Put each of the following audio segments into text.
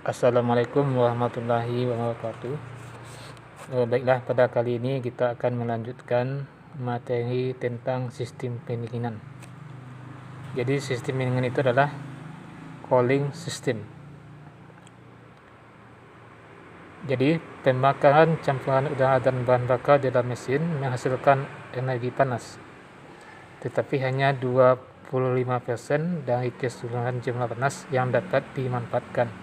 Assalamualaikum warahmatullahi wabarakatuh. Baiklah, pada kali ini kita akan melanjutkan materi tentang sistem pendinginan. Jadi sistem pendinginan itu adalah cooling system. Jadi pembakaran campuran udara dan bahan bakar di dalam mesin menghasilkan energi panas, tetapi hanya 25% dari keseluruhan jumlah panas yang dapat dimanfaatkan.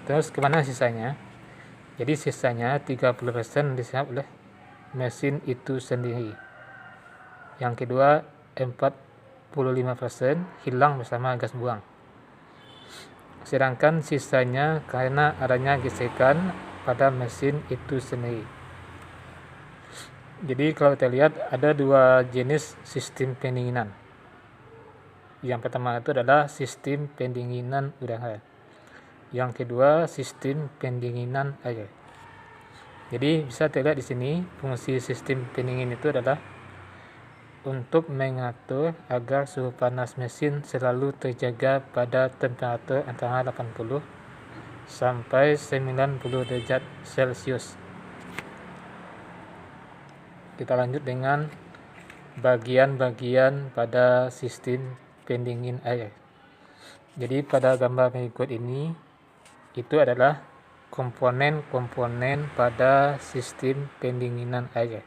Terus kemana sisanya? Jadi sisanya 30% diserap oleh mesin itu sendiri. Yang kedua, 45% hilang bersama gas buang. Sedangkan sisanya karena adanya gesekan pada mesin itu sendiri. Jadi kalau kita lihat ada dua jenis sistem pendinginan. Yang pertama itu adalah sistem pendinginan udara. Yang kedua, sistem pendinginan air. Jadi bisa terlihat di sini fungsi sistem pendingin itu adalah untuk mengatur agar suhu panas mesin selalu terjaga pada temperatur antara 80 sampai 90 derajat Celcius. Kita lanjut dengan bagian-bagian pada sistem pendingin air. Jadi pada gambar berikut ini itu adalah komponen-komponen pada sistem pendinginan air.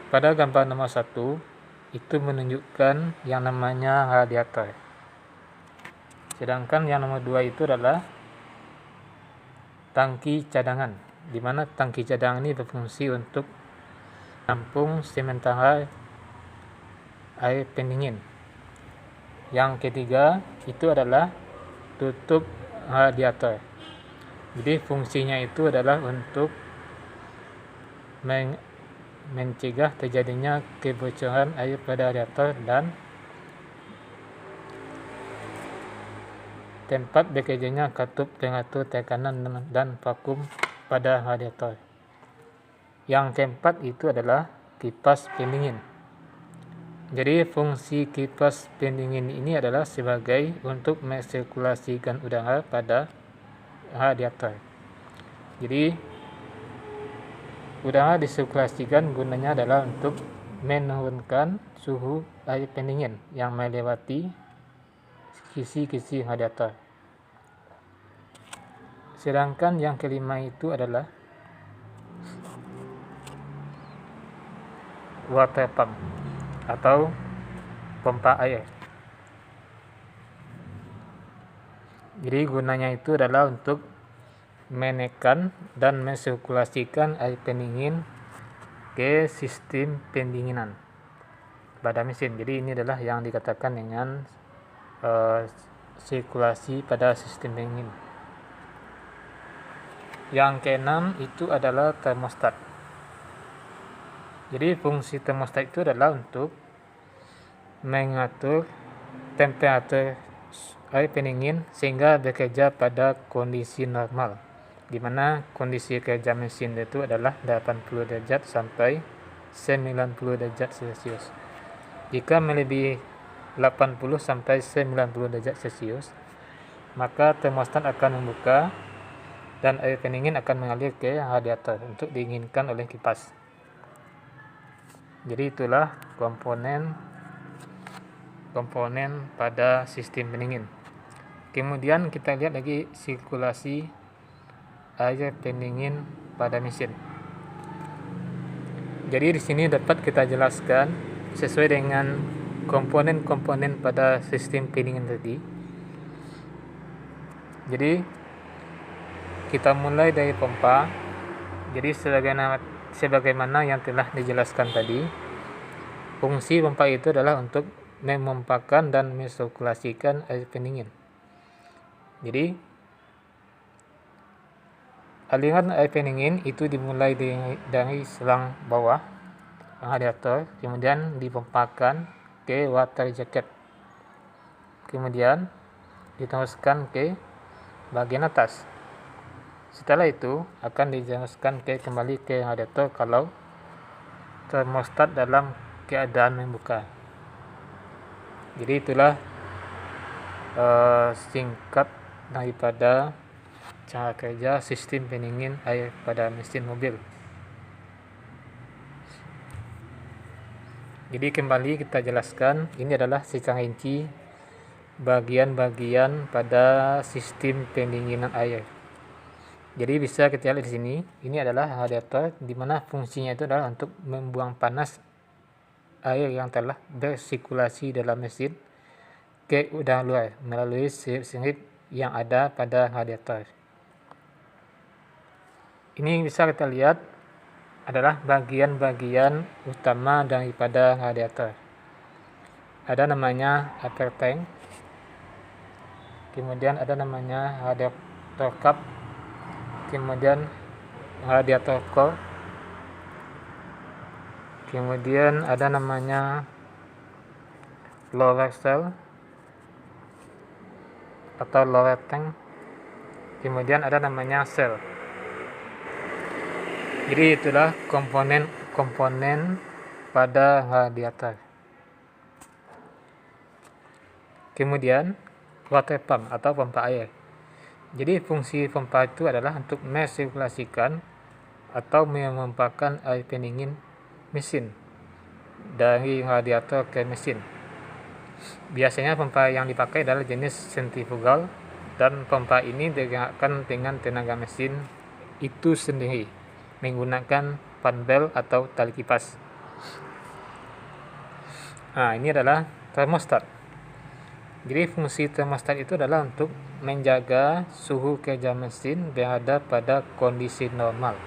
Pada gambar nomor 1 itu menunjukkan yang namanya radiator. Sedangkan yang nomor 2 itu adalah tangki cadangan, di mana tangki cadangan ini berfungsi untuk menampung sementara air pendingin. Yang ketiga itu adalah tutup radiator. Jadi fungsinya itu adalah untuk mencegah terjadinya kebocoran air pada radiator dan tempat bekerjanya katup pengatur tekanan dan vakum pada radiator. Yang keempat itu adalah kipas pendingin. Jadi fungsi kipas pendingin ini adalah sebagai untuk mensirkulasikan udara pada radiator. Jadi udara disirkulasikan gunanya adalah untuk menurunkan suhu air pendingin yang melewati kisi-kisi radiator. Sedangkan yang kelima itu adalah water pump atau pompa air. Jadi gunanya itu adalah untuk menekan dan mensirkulasikan air pendingin ke sistem pendinginan pada mesin. Jadi ini adalah yang dikatakan dengan sirkulasi pada sistem pendingin. Yang keenam itu adalah termostat. Jadi fungsi termostat itu adalah untuk mengatur temperatur air pendingin sehingga bekerja pada kondisi normal, di mana kondisi kerja mesin itu adalah 80 derajat sampai 90 derajat Celcius. Jika melebihi 80 sampai 90 derajat Celcius, maka termostat akan membuka dan air pendingin akan mengalir ke radiator untuk diinginkan oleh kipas. Jadi itulah komponen pada sistem pendingin. Kemudian kita lihat lagi sirkulasi air pendingin pada mesin. Jadi di sini dapat kita jelaskan sesuai dengan komponen-komponen pada sistem pendingin tadi. Jadi kita mulai dari pompa. Jadi sebagaimana yang telah dijelaskan tadi, fungsi pompa itu adalah untuk memompakan dan mensirkulasikan air pendingin. Jadi aliran air pendingin itu dimulai dari selang bawah radiator, kemudian dipompakan ke water jacket, kemudian diteruskan ke bagian atas. Setelah itu akan diteruskan kembali ke radiator kalau termostat dalam keadaan membuka. Jadi itulah singkat daripada cara kerja sistem pendingin air pada mesin mobil. Jadi kembali kita jelaskan, ini adalah secara rinci bagian-bagian pada sistem pendinginan air. Jadi bisa kita lihat di sini, ini adalah radiator di mana fungsinya itu adalah untuk membuang panas air yang telah bersirkulasi dalam mesin ke udara luar melalui sirip-sirip yang ada pada radiator. Ini bisa kita lihat adalah bagian-bagian utama daripada radiator. Ada namanya upper tank, kemudian ada namanya radiator cap, kemudian radiator core, kemudian ada namanya lower cell atau lower tank, kemudian ada namanya cell. Jadi itulah komponen-komponen pada radiator. Kemudian water pump atau pompa air. Jadi fungsi pompa itu adalah untuk mensirkulasikan atau memompakan air pendingin mesin dari radiator ke mesin. Biasanya pompa yang dipakai adalah jenis sentrifugal, dan pompa ini digerakkan dengan tenaga mesin itu sendiri menggunakan fan belt atau tali kipas. Nah, ini adalah termostat. Jadi fungsi termostat itu adalah untuk menjaga suhu kerja mesin berada pada kondisi normal.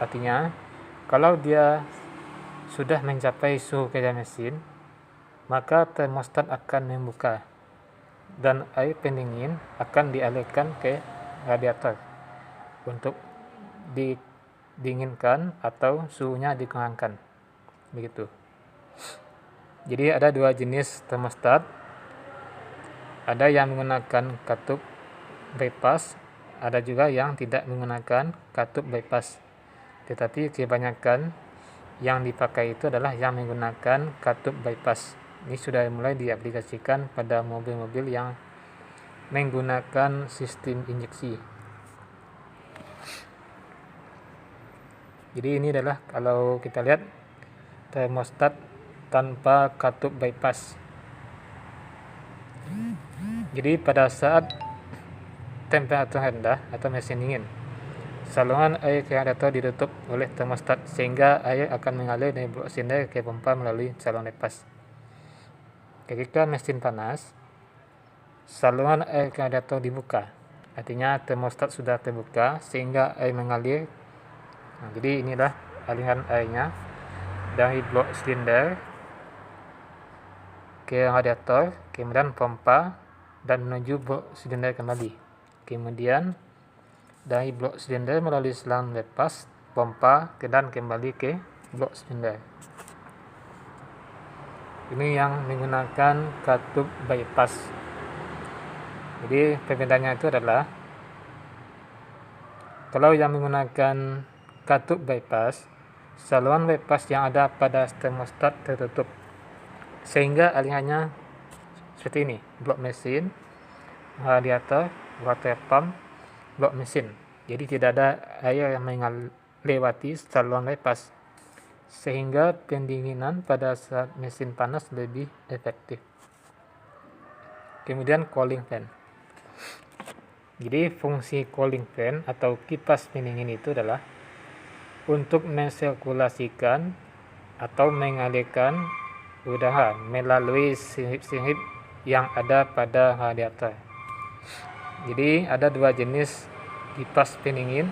Artinya, kalau dia sudah mencapai suhu kerja mesin, maka termostat akan membuka dan air pendingin akan dialirkan ke radiator untuk didinginkan atau suhunya dikurangkan. Begitu. Jadi ada dua jenis termostat. Ada yang menggunakan katup bypass, ada juga yang tidak menggunakan katup bypass. Tetapi kebanyakan yang dipakai itu adalah yang menggunakan katup bypass. Ini sudah mulai diaplikasikan pada mobil-mobil yang menggunakan sistem injeksi. Jadi ini adalah kalau kita lihat termostat tanpa katup bypass. Jadi pada saat temperatur rendah atau mesin dingin, saluran air ke radiator ditutup oleh termostat sehingga air akan mengalir dari blok silinder ke pompa melalui saluran lepas. Ketika mesin panas, saluran air ke radiator dibuka, artinya termostat sudah terbuka sehingga air mengalir. Nah, jadi inilah aliran airnya dari blok silinder ke radiator, kemudian pompa dan menuju blok silinder kembali. Kemudian dari blok silinder melalui selang lepas, pompa dan kembali ke blok silinder. Ini yang menggunakan katup bypass. Jadi perbedaannya itu adalah kalau yang menggunakan katup bypass, saluran bypass yang ada pada termostat tertutup sehingga alirannya seperti ini: blok mesin, radiator, water pump, blok mesin. Jadi tidak ada air yang melewati saluran bypass sehingga pendinginan pada saat mesin panas lebih efektif. Kemudian cooling fan. Jadi fungsi cooling fan atau kipas pendingin itu adalah untuk mensirkulasikan atau mengalirkan udara melalui sirip-sirip yang ada pada radiator. Jadi ada dua jenis kipas pendingin.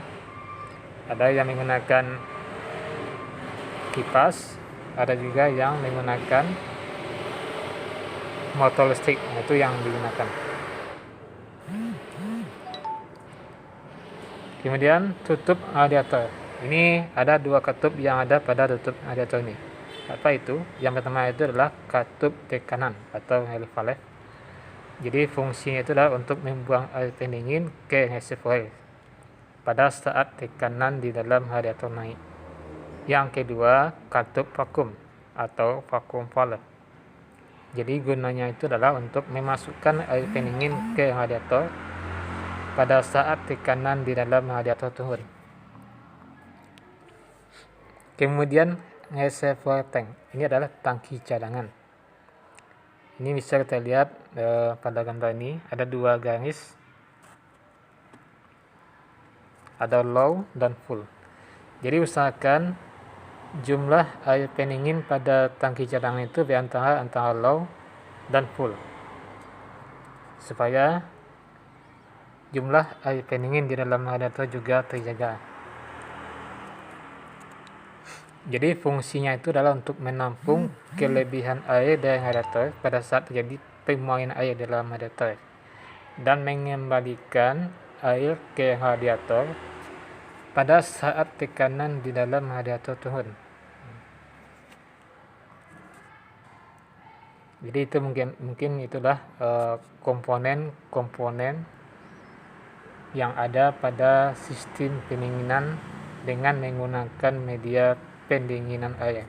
Ada yang menggunakan kipas, ada juga yang menggunakan motor listrik. Itu yang digunakan. Kemudian tutup radiator. Ini ada dua katup yang ada pada tutup radiator ini. Apa itu? Yang pertama itu adalah katup tekanan atau relief valve. Jadi fungsinya itu adalah untuk membuang air pendingin ke reservoir pada saat tekanan di dalam radiator naik. Yang kedua, katup vakum atau vacuum valve. Jadi gunanya itu adalah untuk memasukkan air pendingin ke radiator pada saat tekanan di dalam radiator turun. Kemudian reservoir tank, ini adalah tangki cadangan. Ini bisa kita lihat pada gambar ini ada dua garis, ada low dan full. Jadi usahakan jumlah air pendingin pada tangki cadangan itu antara low dan full, supaya jumlah air pendingin di dalam radiator juga terjaga. Jadi fungsinya itu adalah untuk menampung kelebihan air dari radiator pada saat terjadi pemuaian air dalam radiator dan mengembalikan air ke radiator pada saat tekanan di dalam radiator turun. Jadi itu mungkin itulah komponen-komponen yang ada pada sistem pendinginan dengan menggunakan media pendinginan air.